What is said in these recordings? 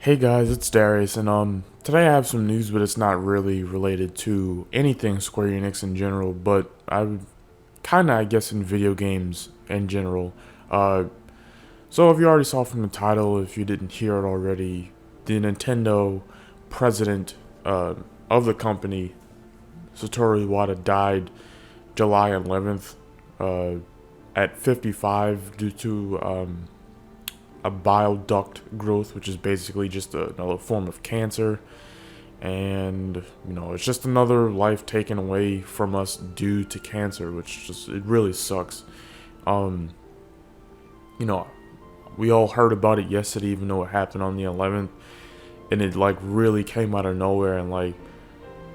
Hey guys, it's Darius, and today I have some news, but it's not really related to anything Square Enix in general, but I guess, in video games in general. Uh, so if you already saw from the title, if you didn't hear it already, the Nintendo president of the company, Satoru Iwata, died July 11th at 55 due to a bile duct growth, which is basically just another form of cancer. And it's just another life taken away from us due to cancer, which just it really sucks. Um, you know, we all heard about it yesterday, even though it happened on the 11th, and it like really came out of nowhere. And like,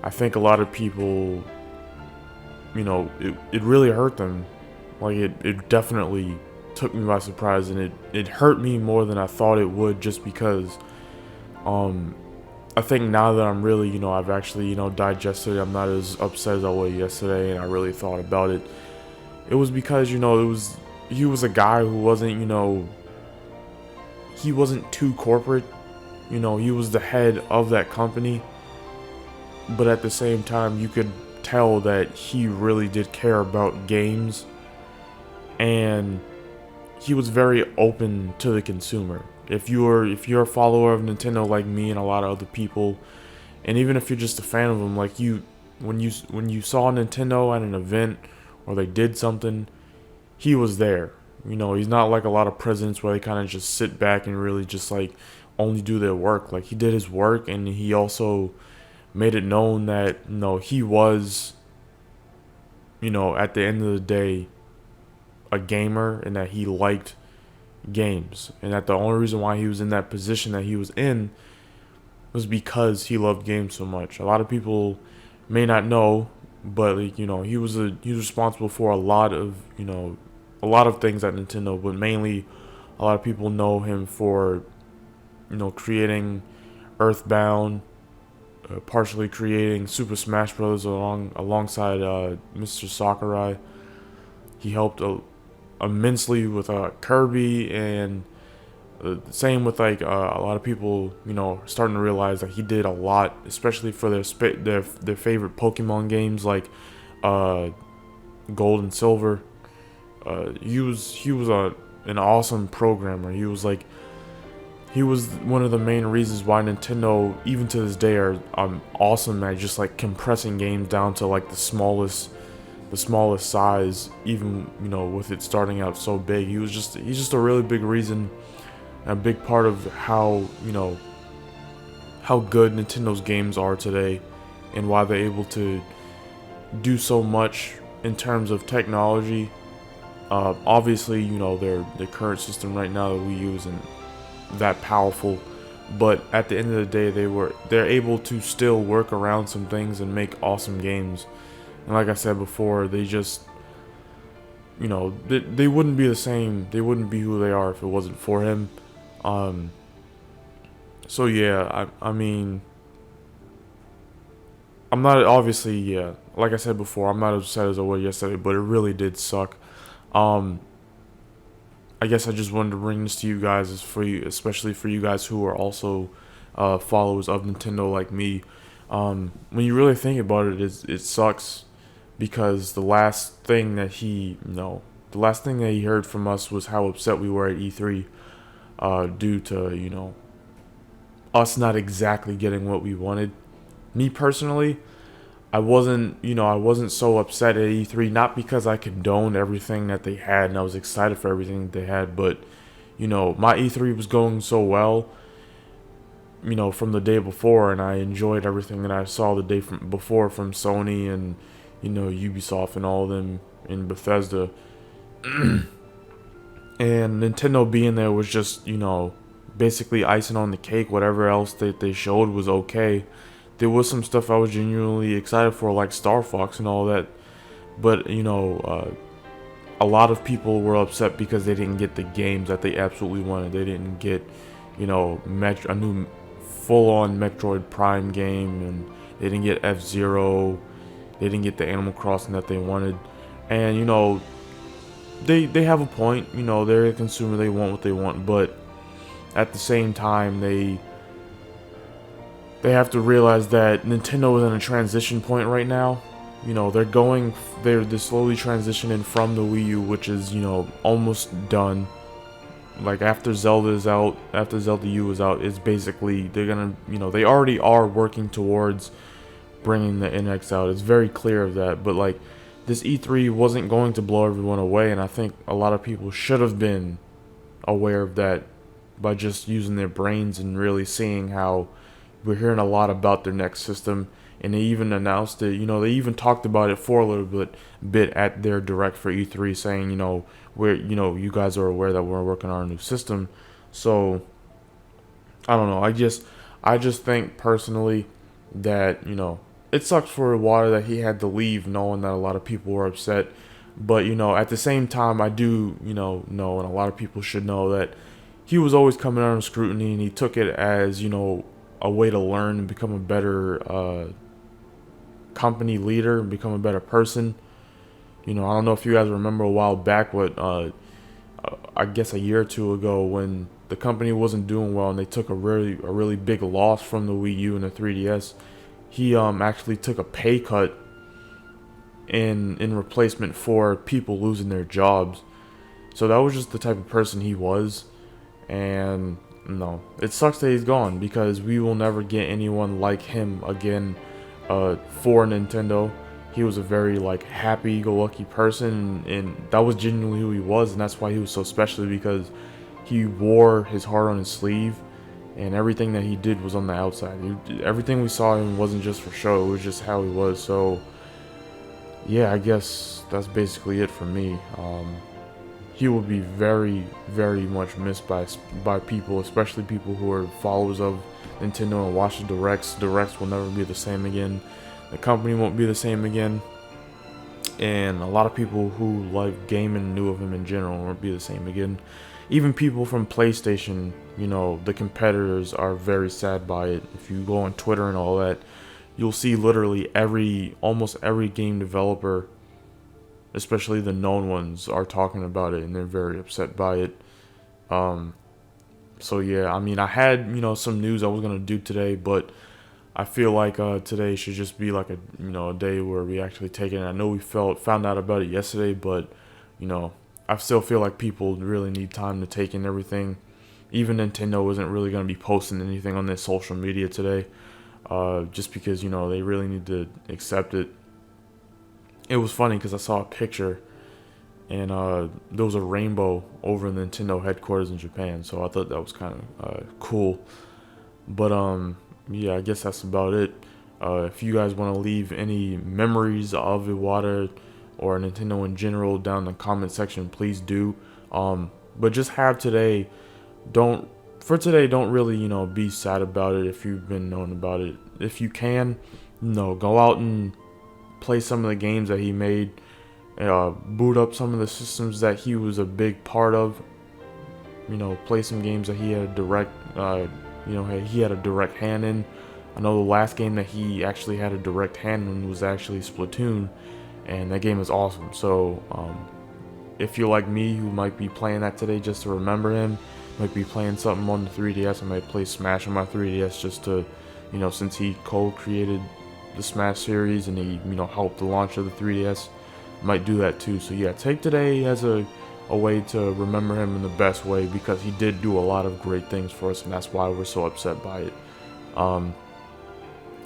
I think a lot of people, it really hurt them. Like it definitely took me by surprise, and it hurt me more than I thought it would, just because um I think now that I'm really, I've actually, digested it, I'm not as upset as I was yesterday, and I really thought about it. It was because, he was a guy who wasn't, he wasn't too corporate. He was the head of that company, but at the same time, you could tell that he really did care about games, and he was very open to the consumer. If you're a follower of Nintendo like me and a lot of other people, and even if you're just a fan of them, like when you saw Nintendo at an event or they did something, he was there. He's not like a lot of presidents where they kind of just sit back and really just like only do their work. Like, he did his work, and he also made it known that he was, at the end of the day, a gamer, and that he liked games, and that the only reason why he was in that position that he was in was because he loved games so much. A lot of people may not know, but like, he was responsible for a lot of things at Nintendo, but mainly a lot of people know him for creating Earthbound, partially creating Super Smash Bros. Alongside Mr. Sakurai. He helped immensely with Kirby, and same with like a lot of people, starting to realize that he did a lot, especially for their favorite Pokemon games like uh, Gold and Silver. He was an awesome programmer. He was one of the main reasons why Nintendo, even to this day, are awesome at just like compressing games down to like the smallest size, even with it starting out so big. He's just a really big reason, a big part of how good Nintendo's games are today, and why they're able to do so much in terms of technology. Obviously, their current system right now that we use isn't that powerful, but at the end of the day, they're able to still work around some things and make awesome games. And like I said before, they just, they wouldn't be the same. They wouldn't be who they are if it wasn't for him. Um, so yeah, I mean, I'm not, obviously, yeah, like I said before, I'm not as upset as I was yesterday, but it really did suck. Um, I guess I just wanted to bring this to you guys, especially for you guys who are also followers of Nintendo like me. When you really think about it, it sucks, because the last thing that he heard from us was how upset we were at E3, due to us not exactly getting what we wanted. Me personally, I wasn't so upset at E3, not because I condoned everything that they had and I was excited for everything that they had, but my E3 was going so well, from the day before, and I enjoyed everything that I saw the day before from Sony and Ubisoft and all of them in Bethesda. And Nintendo being there was just, basically icing on the cake. Whatever else that they showed was okay. There was some stuff I was genuinely excited for, like Star Fox and all that. But, a lot of people were upset because they didn't get the games that they absolutely wanted. They didn't get, a new full-on Metroid Prime game, and they didn't get F-Zero. They didn't get the Animal Crossing that they wanted. And, they have a point. They're a consumer. They want what they want. But at the same time, they have to realize that Nintendo is in a transition point right now. You know, they're slowly transitioning from the Wii U, which is, you know, almost done. Like after Zelda U is out, it's basically they're gonna, you know, they already are working towards bringing the NX out. It's very clear of that. But like this E3 wasn't going to blow everyone away, and I think a lot of people should have been aware of that by just using their brains and really seeing how we're hearing a lot about their next system. And they even announced it, you know, they even talked about it for a little bit at their direct for E3, saying, you know, we're, you know, you guys are aware that we're working on a new system. So I don't know. I just think personally that, you know, it sucks for Iwata that he had to leave, knowing that a lot of people were upset. But, you know, at the same time, I do, you know, and a lot of people should know that he was always coming under scrutiny, and he took it as, you know, a way to learn and become a better company leader and become a better person. You know, I don't know if you guys remember a while back, what I guess a year or two ago, when the company wasn't doing well and they took a really big loss from the Wii U and the 3DS. He actually took a pay cut in replacement for people losing their jobs. So that was just the type of person he was. And no, it sucks that he's gone, because we will never get anyone like him again for Nintendo. He was a very like happy-go-lucky person, and that was genuinely who he was, and that's why he was so special, because he wore his heart on his sleeve, and everything that he did was on the outside. Everything we saw him wasn't just for show; it was just how he was. So, yeah, I guess that's basically it for me. He will be very, very much missed by people, especially people who are followers of Nintendo and watch the directs. Directs will never be the same again. The company won't be the same again, and a lot of people who like gaming knew of him in general won't be the same again. Even people from PlayStation, you know, the competitors, are very sad by it. If you go on Twitter and all that, you'll see literally almost every game developer, especially the known ones, are talking about it, and they're very upset by it. So yeah, I mean, I had, you know, some news I was gonna do today, but I feel like today should just be like a, you know, a day where we actually take it. And I know we found out about it yesterday, but, you know, I still feel like people really need time to take in everything. Even Nintendo isn't really going to be posting anything on their social media today, just because, you know, they really need to accept it. It was funny because I saw a picture, and there was a rainbow over the Nintendo headquarters in Japan, so I thought that was kind of cool. But yeah, I guess that's about it. If you guys want to leave any memories of Iwata or Nintendo in general down in the comment section, please do. But just have today. Don't really, you know, be sad about it if you've been known about it. If you can, you know, go out and play some of the games that he made. Boot up some of the systems that he was a big part of. You know, play some games that he had a direct, he had a direct hand in. I know the last game that he actually had a direct hand in was actually Splatoon, and that game is awesome. So, if you're like me, who might be playing that today just to remember him, might be playing something on the 3DS. I might play Smash on my 3DS just to, you know, since he co-created the Smash series and he, you know, helped the launch of the 3DS, might do that too. So yeah, take today as a way to remember him in the best way, because he did do a lot of great things for us, and that's why we're so upset by it.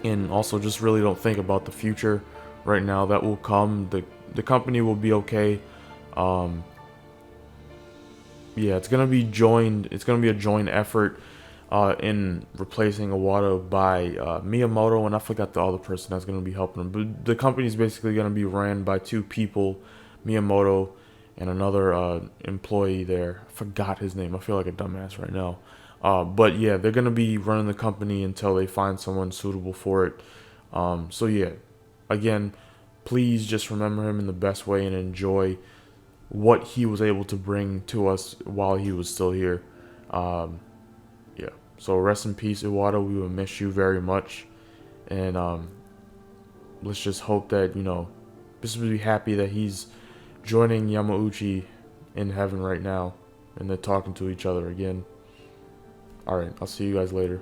And also just really don't think about the future right now. That will come. The company will be okay. Yeah, it's gonna be joined. It's gonna be a joint effort in replacing Iwata by Miyamoto, and I forgot the other person that's gonna be helping him. But the company is basically gonna be ran by two people, Miyamoto and another employee there. I forgot his name. I feel like a dumbass right now. But yeah, they're gonna be running the company until they find someone suitable for it. So yeah, again, please just remember him in the best way and enjoy what he was able to bring to us while he was still here. Yeah. So rest in peace, Iwata. We will miss you very much, and let's just hope that, you know, just be happy that he's joining Yamauchi in heaven right now, and they're talking to each other again. All right, I'll see you guys later.